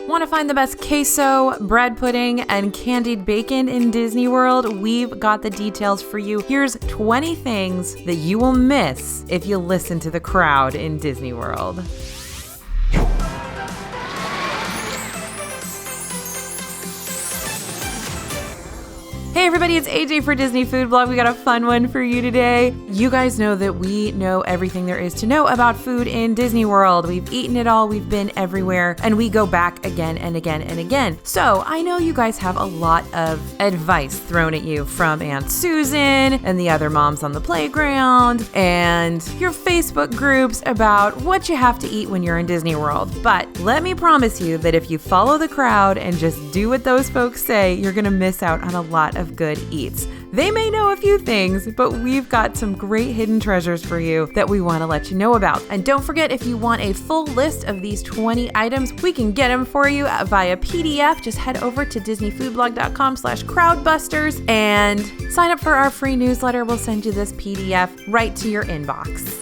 Want to find the best queso, bread pudding, and candied bacon in Disney World? We've got the details for you. Here's 20 things that you will miss if you listen to the crowd in Disney World. Hey everybody, it's AJ for Disney Food Blog. We got a fun one for you today. You guys know that we know everything there is to know about food in Disney World. We've eaten it all, we've been everywhere, and we go back again and again and again. So I know you guys have a lot of advice thrown at you from Aunt Susan and the other moms on the playground and your Facebook groups about what you have to eat when you're in Disney World. But let me promise you that if you follow the crowd and just do what those folks say, you're gonna miss out on a lot of good eats. They may know a few things, but we've got some great hidden treasures for you that we want to let you know about. And don't forget, if you want a full list of these 20 items, we can get them for you via PDF. Just head over to disneyfoodblog.com/crowdbusters and sign up for our free newsletter. We'll send you this PDF right to your inbox.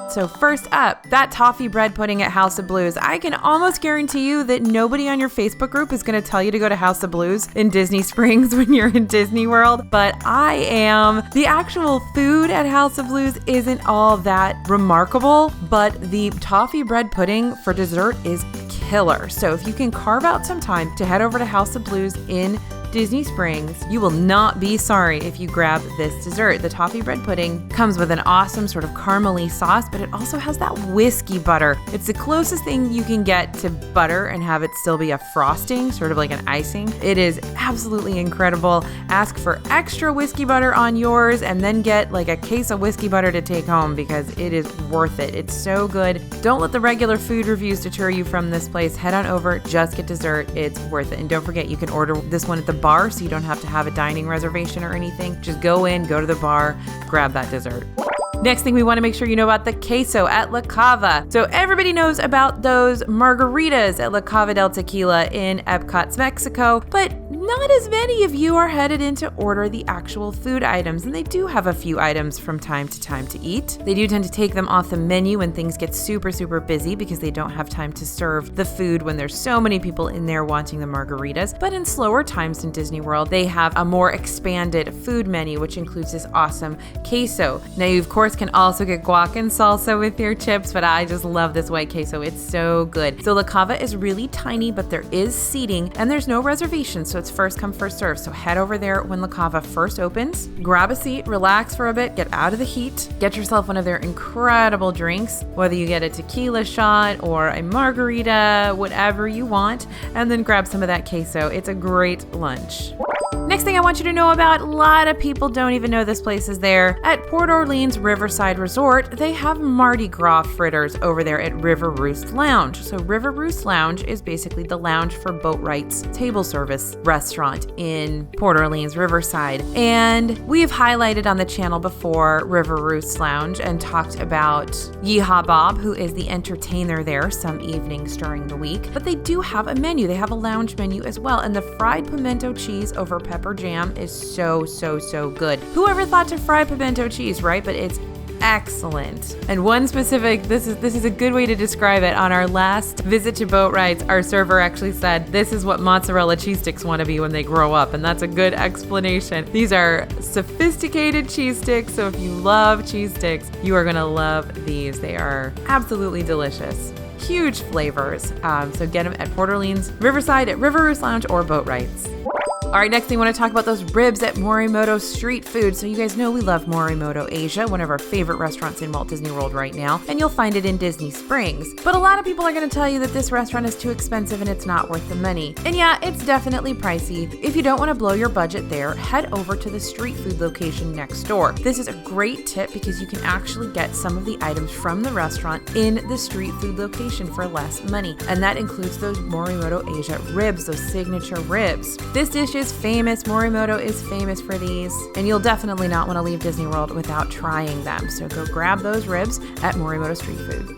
So first up, that toffee bread pudding at House of Blues. I can almost guarantee you that nobody on your Facebook group is going to tell you to go to House of Blues in Disney Springs when you're in Disney World, but I am. The actual food at House of Blues isn't all that remarkable, but the toffee bread pudding for dessert is killer. So if you can carve out some time to head over to House of Blues in Disney Springs, you will not be sorry if you grab this dessert. The toffee bread pudding comes with an awesome sort of caramely sauce, but it also has that whiskey butter. It's the closest thing you can get to butter and have it still be a frosting, sort of like an icing. It is absolutely incredible. Ask for extra whiskey butter on yours and then get like a case of whiskey butter to take home because it is worth it. It's so good. Don't let the regular food reviews deter you from this place. Head on over, just get dessert. It's worth it. And don't forget, you can order this one at the bar, so you don't have to have a dining reservation or anything. Just go to the bar, grab that dessert. Next thing we want to make sure you know about the queso at La Cava. So everybody knows about those margaritas at La Cava del Tequila in Epcot's Mexico, but not as many of you are headed in to order the actual food items, and they do have a few items from time to time to eat. They do tend to take them off the menu when things get super, super busy because they don't have time to serve the food when there's so many people in there wanting the margaritas. But in slower times in Disney World, they have a more expanded food menu, which includes this awesome queso. Now, you of course can also get guac and salsa with your chips, but I just love this white queso. It's so good. So La Cava is really tiny, but there is seating and there's no reservation, so it's first come, first serve. So head over there when La Cava first opens, grab a seat, relax for a bit, get out of the heat, get yourself one of their incredible drinks, whether you get a tequila shot or a margarita, whatever you want, and then grab some of that queso. It's a great lunch. Next thing I want you to know about, a lot of people don't even know this place is there. At Port Orleans Riverside Resort, they have Mardi Gras fritters over there at River Roost Lounge. So River Roost Lounge is basically the lounge for Boatwright's table service restaurant in Port Orleans Riverside. And we've highlighted on the channel before River Roost Lounge and talked about Yeehaw Bob, who is the entertainer there some evenings during the week. But they do have a menu. They have a lounge menu as well. And the fried pimento cheese over pepper jam is so, so, so good. Whoever thought to fry pimento cheese, right? But it's excellent. And one specific, this is a good way to describe it. On our last visit to Boatwright's, our server actually said, this is what mozzarella cheese sticks want to be when they grow up. And that's a good explanation. These are sophisticated cheese sticks. So if you love cheese sticks, you are going to love these. They are absolutely delicious. Huge flavors. So get them at Port Orleans Riverside at River Roost Lounge or Boatwright's. All right, next thing I want to talk about those ribs at Morimoto Street Food. So you guys know we love Morimoto Asia, one of our favorite restaurants in Walt Disney World right now, and you'll find it in Disney Springs. But a lot of people are going to tell you that this restaurant is too expensive and it's not worth the money. And yeah, it's definitely pricey. If you don't want to blow your budget there, head over to the street food location next door. This is a great tip because you can actually get some of the items from the restaurant in the street food location for less money. And that includes those Morimoto Asia ribs, those signature ribs. This dish is famous. Morimoto is famous for these, and you'll definitely not want to leave Disney World without trying them. So go grab those ribs at Morimoto Street Food.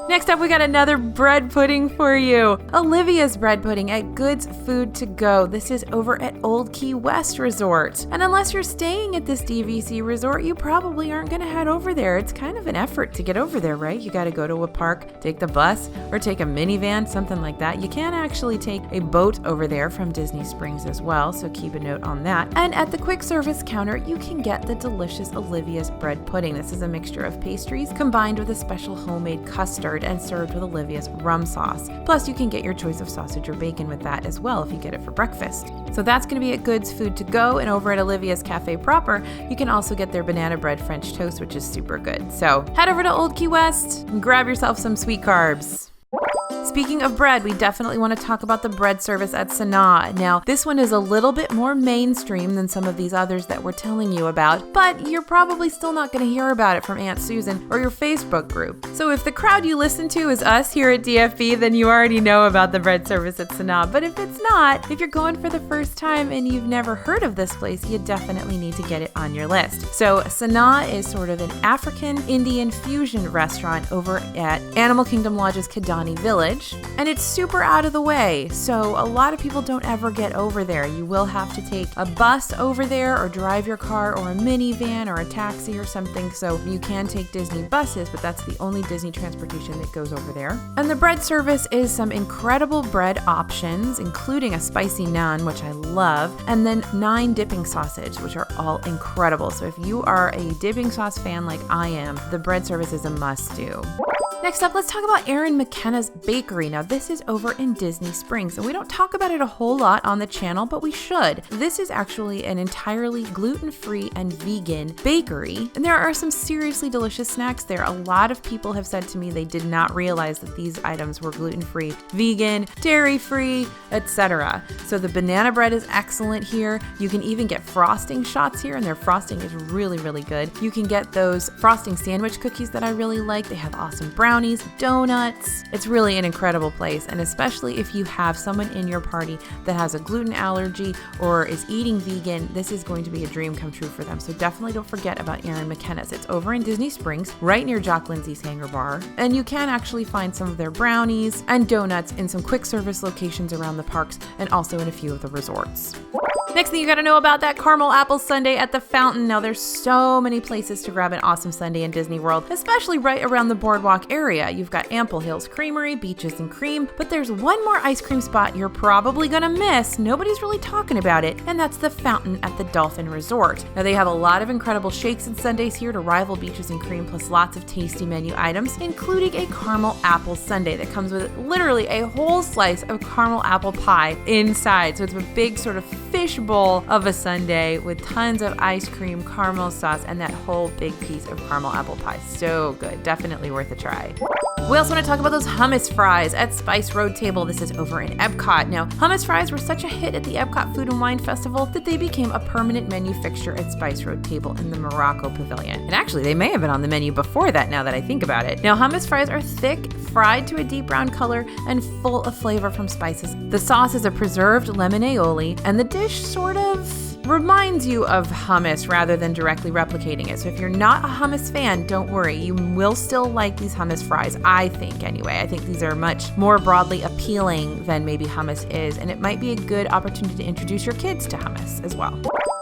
Next up, we got another bread pudding for you. Olivia's bread pudding at Good's Food to Go. This is over at Old Key West Resort. And unless you're staying at this DVC resort, you probably aren't going to head over there. It's kind of an effort to get over there, right? You got to go to a park, take the bus, or take a minivan, something like that. You can actually take a boat over there from Disney Springs as well, so keep a note on that. And at the quick service counter, you can get the delicious Olivia's bread pudding. This is a mixture of pastries combined with a special homemade custard and served with Olivia's rum sauce. Plus, you can get your choice of sausage or bacon with that as well if you get it for breakfast. So that's going to be at Good's Food to Go, and over at Olivia's Cafe proper, you can also get their banana bread French toast, which is super good. So head over to Old Key West and grab yourself some sweet carbs. Speaking of bread, we definitely want to talk about the bread service at Sanaa. Now, this one is a little bit more mainstream than some of these others that we're telling you about, but you're probably still not going to hear about it from Aunt Susan or your Facebook group. So if the crowd you listen to is us here at DFB, then you already know about the bread service at Sanaa. But if it's not, if you're going for the first time and you've never heard of this place, you definitely need to get it on your list. So Sanaa is sort of an African Indian fusion restaurant over at Animal Kingdom Lodge's Kidani Village. And it's super out of the way, so a lot of people don't ever get over there. You will have to take a bus over there or drive your car or a minivan or a taxi or something, so you can take Disney buses, but that's the only Disney transportation that goes over there. And the bread service is some incredible bread options, including a spicy naan, which I love, and then 9 dipping sausage, which are all incredible. So if you are a dipping sauce fan like I am, the bread service is a must-do. Next up, let's talk about Erin McKenna's Bakery. Now, this is over in Disney Springs, and we don't talk about it a whole lot on the channel, but we should. This is actually an entirely gluten-free and vegan bakery, and there are some seriously delicious snacks there. A lot of people have said to me they did not realize that these items were gluten-free, vegan, dairy-free, etc. So the banana bread is excellent here. You can even get frosting shots here, and their frosting is really, really good. You can get those frosting sandwich cookies that I really like. They have awesome brownies, donuts. It's really an incredible place, and especially if you have someone in your party that has a gluten allergy or is eating vegan, this is going to be a dream come true for them. So definitely don't forget about Erin McKenna's. It's over in Disney Springs, right near Jock Lindsay's Hangar Bar, and you can actually find some of their brownies and donuts in some quick service locations around the parks and also in a few of the resorts. Next thing you gotta know about that caramel apple sundae at the fountain. Now there's so many places to grab an awesome sundae in Disney World, especially right around the boardwalk area. You've got Ample Hills Creamery, Beaches and Cream, but there's one more ice cream spot you're probably gonna miss. Nobody's really talking about it, and that's the fountain at the Dolphin Resort. Now they have a lot of incredible shakes and sundaes here to rival Beaches and Cream, plus lots of tasty menu items, including a caramel apple sundae that comes with literally a whole slice of caramel apple pie inside. So it's a big sort of fish bowl of a sundae with tons of ice cream, caramel sauce, and that whole big piece of caramel apple pie. So good. Definitely worth a try. We also want to talk about those hummus fries at Spice Road Table. This is over in Epcot. Now, hummus fries were such a hit at the Epcot Food and Wine Festival that they became a permanent menu fixture at Spice Road Table in the Morocco Pavilion. And actually, they may have been on the menu before that now that I think about it. Now, hummus fries are thick, fried to a deep brown color, and full of flavor from spices. The sauce is a preserved lemon aioli, and the dish sort of reminds you of hummus rather than directly replicating it. So if you're not a hummus fan, don't worry. You will still like these hummus fries, I think anyway. I think these are much more broadly appealing than maybe hummus is, and it might be a good opportunity to introduce your kids to hummus as well.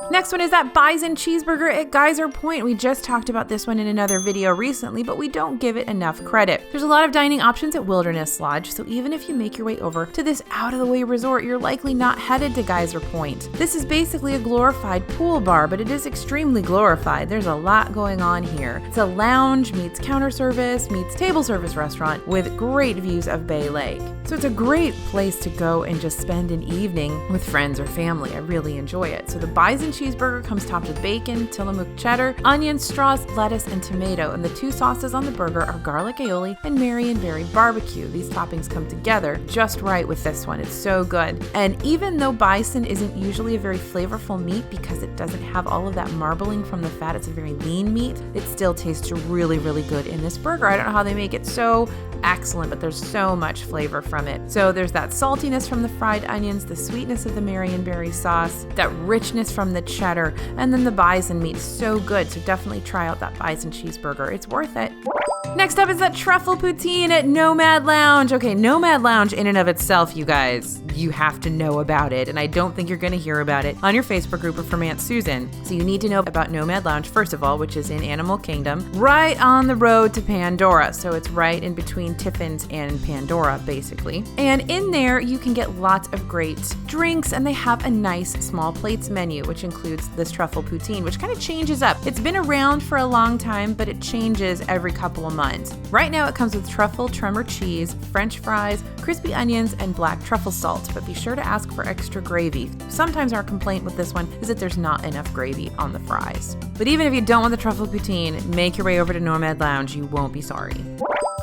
Next one is that Bison Cheeseburger at Geyser Point. We just talked about this one in another video recently, but we don't give it enough credit. There's a lot of dining options at Wilderness Lodge, so even if you make your way over to this out-of-the-way resort, you're likely not headed to Geyser Point. This is basically a glorified pool bar, but it is extremely glorified. There's a lot going on here. It's a lounge meets counter service meets table service restaurant with great views of Bay Lake. So it's a great place to go and just spend an evening with friends or family. I really enjoy it. So the Bison Cheeseburger comes topped with bacon, Tillamook cheddar, onions, straws, lettuce, and tomato. And the two sauces on the burger are garlic aioli and Marion berry barbecue. These toppings come together just right with this one. It's so good. And even though bison isn't usually a very flavorful meat because it doesn't have all of that marbling from the fat, it's a very lean meat, it still tastes really, really good in this burger. I don't know how they make it so excellent, but there's so much flavor from it. So there's that saltiness from the fried onions, the sweetness of the Marionberry sauce, that richness from the cheddar, and then the bison meat is so good. So definitely try out that Bison Cheeseburger. It's worth it. Next up is that Truffle Poutine at Nomad Lounge. Okay, Nomad Lounge in and of itself, you guys, you have to know about it. And I don't think you're going to hear about it on your Facebook group or from Aunt Susan. So you need to know about Nomad Lounge, first of all, which is in Animal Kingdom, right on the road to Pandora. So it's right in between Tiffin's and Pandora, basically. And in there, you can get lots of great drinks, and they have a nice small plates menu, which includes this Truffle Poutine, which kind of changes up. It's been around for a long time, but it changes every couple of months. Right now, it comes with truffle tremor cheese, French fries, crispy onions, and black truffle salt, but be sure to ask for extra gravy. Sometimes our complaint with this one is that there's not enough gravy on the fries. But even if you don't want the Truffle Poutine, make your way over to Nomad Lounge. You won't be sorry.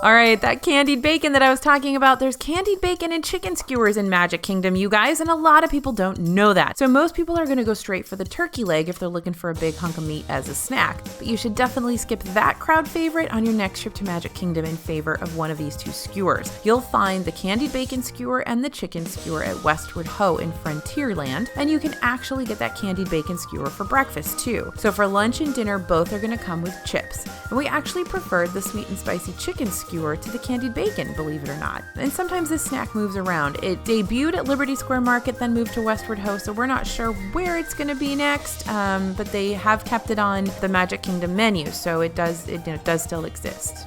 All right, that candied bacon that I was talking about, there's candied bacon and chicken skewers in Magic Kingdom, you guys, and a lot of people don't know that. So most people are gonna go straight for the turkey leg if they're looking for a big hunk of meat as a snack. But you should definitely skip that crowd favorite on your next trip to Magic Kingdom in favor of one of these two skewers. You'll find the candied bacon skewer and the chicken skewer at Westward Ho in Frontierland, and you can actually get that candied bacon skewer for breakfast too. So for lunch and dinner, both are gonna come with chips. And we actually preferred the sweet and spicy chicken skewer to the candied bacon, believe it or not. And sometimes this snack moves around. It debuted at Liberty Square Market, then moved to Westward Ho, so we're not sure where it's going to be next, but they have kept it on the Magic Kingdom menu, so it does still exist.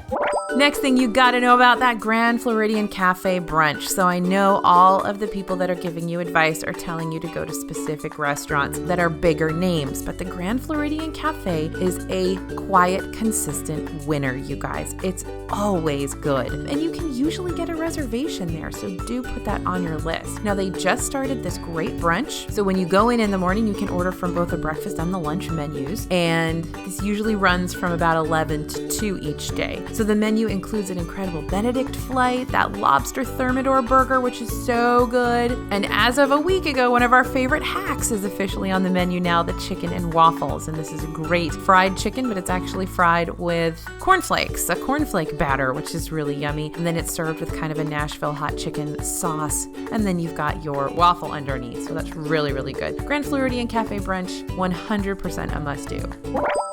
Next thing you gotta know about that Grand Floridian Cafe brunch. So I know all of the people that are giving you advice are telling you to go to specific restaurants that are bigger names, but the Grand Floridian Cafe is a quiet, consistent winner, you guys. It's always good, and you can usually get a reservation there, so do put that on your list. Now, they just started this great brunch, so when you go in the morning, you can order from both the breakfast and the lunch menus, and this usually runs from about 11 to 2 each day. So the menu includes an incredible Benedict flight, that lobster thermidor burger, which is so good, and as of a week ago, one of our favorite hacks is officially on the menu now, the chicken and waffles, and this is a great fried chicken, but it's actually fried with cornflakes, a cornflake batter, which is really yummy, and then it's served with kind of a Nashville hot chicken sauce, and then you've got your waffle underneath, so that's really, really good. Grand Floridian Cafe brunch, 100% a must-do.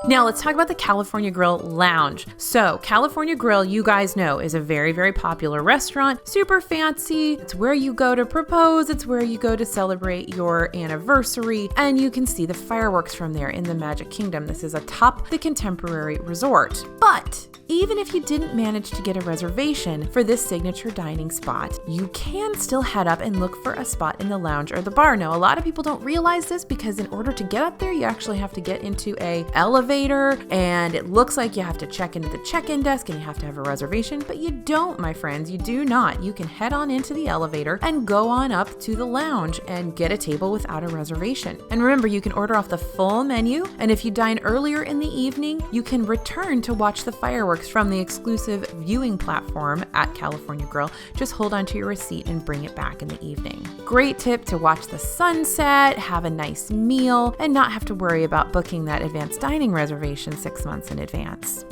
Now let's talk about the California Grill Lounge. So California Grill, you guys know, is a very, very popular restaurant, super fancy. It's where you go to propose. It's where you go to celebrate your anniversary, and you can see the fireworks from there in the Magic Kingdom. This is atop the Contemporary Resort. But even if you didn't manage to get a reservation for this signature dining spot, you can still head up and look for a spot in the lounge or the bar. Now, a lot of people don't realize this because in order to get up there, you actually have to get into an elevator, and it looks like you have to check into the check-in desk and you have to have a reservation, but you don't, my friends. You do not. You can head on into the elevator and go on up to the lounge and get a table without a reservation. And remember, you can order off the full menu, and if you dine earlier in the evening, you can return to watch the fireworks from the exclusive viewing platform at California Grill. Just hold onto your receipt and bring it back in the evening. Great tip to watch the sunset, have a nice meal, and not have to worry about booking that advanced dining reservation 6 months in advance.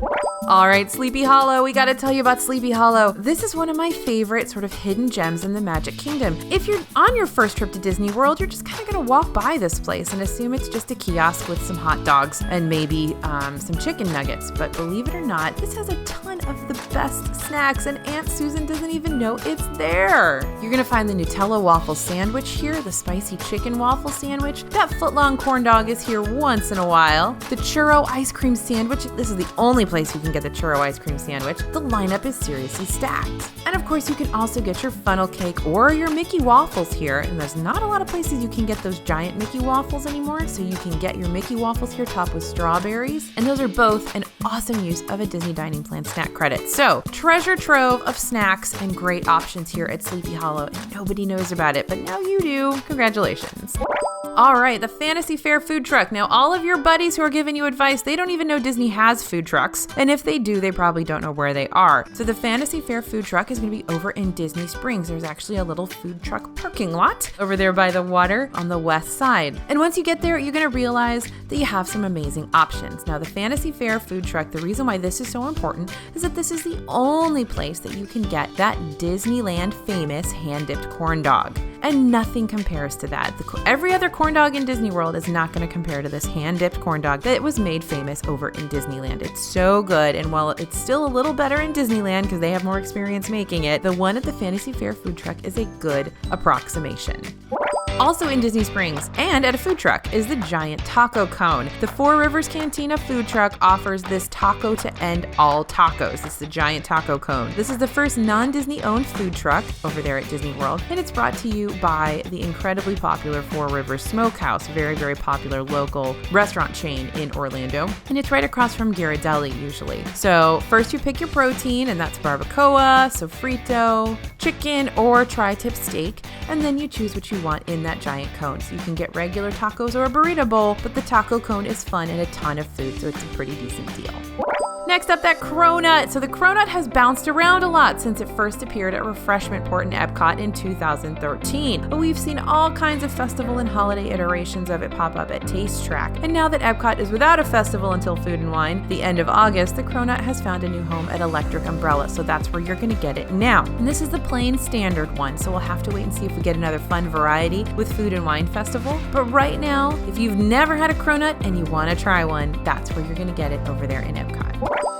All right, Sleepy Hollow, we gotta tell you about Sleepy Hollow. This is one of my favorite sort of hidden gems in the Magic Kingdom. If you're on your first trip to Disney World, you're just kind of gonna walk by this place and assume it's just a kiosk with some hot dogs and maybe some chicken nuggets. But believe it or not, this has a ton of the best snacks, and Aunt Susan doesn't even know it's there. You're gonna find the Nutella waffle sandwich here, the spicy chicken waffle sandwich. That footlong corn dog is here once in a while. The churro ice cream sandwich, this is the only place you can get the churro ice cream sandwich. The lineup is seriously stacked. And of course, you can also get your funnel cake or your Mickey waffles here, and there's not a lot of places you can get those giant Mickey waffles anymore, so you can get your Mickey waffles here topped with strawberries, and those are both an awesome use of a Disney Dining Plan snack credit. So, treasure trove of snacks and great options here at Sleepy Hollow, and nobody knows about it, but now you do. Congratulations. All right, the Fantasy Fair food truck. Now, all of your buddies who are giving you advice, they don't even know Disney has food trucks. And if they do, they probably don't know where they are. So the Fantasy Fair food truck is going to be over in Disney Springs. There's actually a little food truck parking lot over there by the water on the west side. And once you get there, you're going to realize that you have some amazing options. Now, the Fantasy Fair food truck, the reason why this is so important is is that this is the only place that you can get that Disneyland famous hand-dipped corn dog. And nothing compares to that. Every other corn dog in Disney World is not going to compare to this hand-dipped corn dog that was made famous over in Disneyland. It's so good, and while it's still a little better in Disneyland because they have more experience making it, the one at the Fantasy Fair food truck is a good approximation. Also in Disney Springs and at a food truck is the giant taco cone. The Four Rivers Cantina food truck offers this taco to end all tacos. It's the giant taco cone. This is the first non-Disney owned food truck over there at Disney World, and it's brought to you by the incredibly popular Four Rivers Smokehouse, very, very popular local restaurant chain in Orlando, and it's right across from Ghirardelli usually. So first you pick your protein, and that's barbacoa, sofrito, chicken, or tri-tip steak, and then you choose what you want in that giant cone. So you can get regular tacos or a burrito bowl, but the taco cone is fun and a ton of food, so it's a pretty decent deal. Next up, that Cronut. So the Cronut has bounced around a lot since it first appeared at Refreshment Port in Epcot in 2013. But we've seen all kinds of festival and holiday iterations of it pop up at Taste Track. And now that Epcot is without a festival until Food and Wine, the end of August, the Cronut has found a new home at Electric Umbrella, so that's where you're going to get it now. And this is the plain standard one, so we'll have to wait and see if we get another fun variety with Food and Wine Festival. But right now, if you've never had a Cronut and you want to try one, that's where you're going to get it over there in Epcot.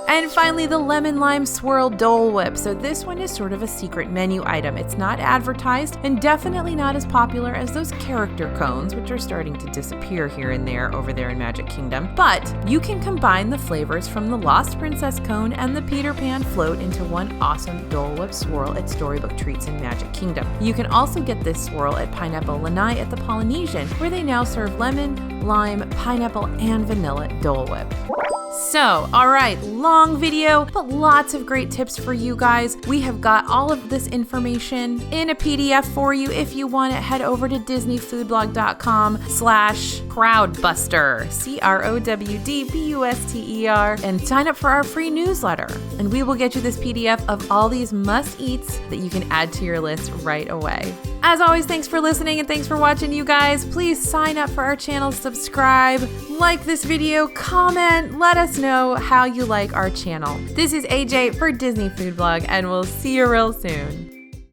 And finally, the Lemon Lime Swirl Dole Whip. So this one is sort of a secret menu item. It's not advertised and definitely not as popular as those character cones, which are starting to disappear here and there over there in Magic Kingdom. But you can combine the flavors from the Lost Princess cone and the Peter Pan float into one awesome Dole Whip swirl at Storybook Treats in Magic Kingdom. You can also get this swirl at Pineapple Lanai at the Polynesian, where they now serve lemon, lime, pineapple, and vanilla Dole Whip. So, all right, long video, but lots of great tips for you guys. We have got all of this information in a PDF for you. If you want it, head over to disneyfoodblog.com/crowdbuster, CROWDBUSTER, and sign up for our free newsletter. And we will get you this PDF of all these must-eats that you can add to your list right away. As always, thanks for listening and thanks for watching, you guys. Please sign up for our channel, subscribe, like this video, comment, let us know how you like our channel. This is AJ for Disney Food Blog, and we'll see you real soon.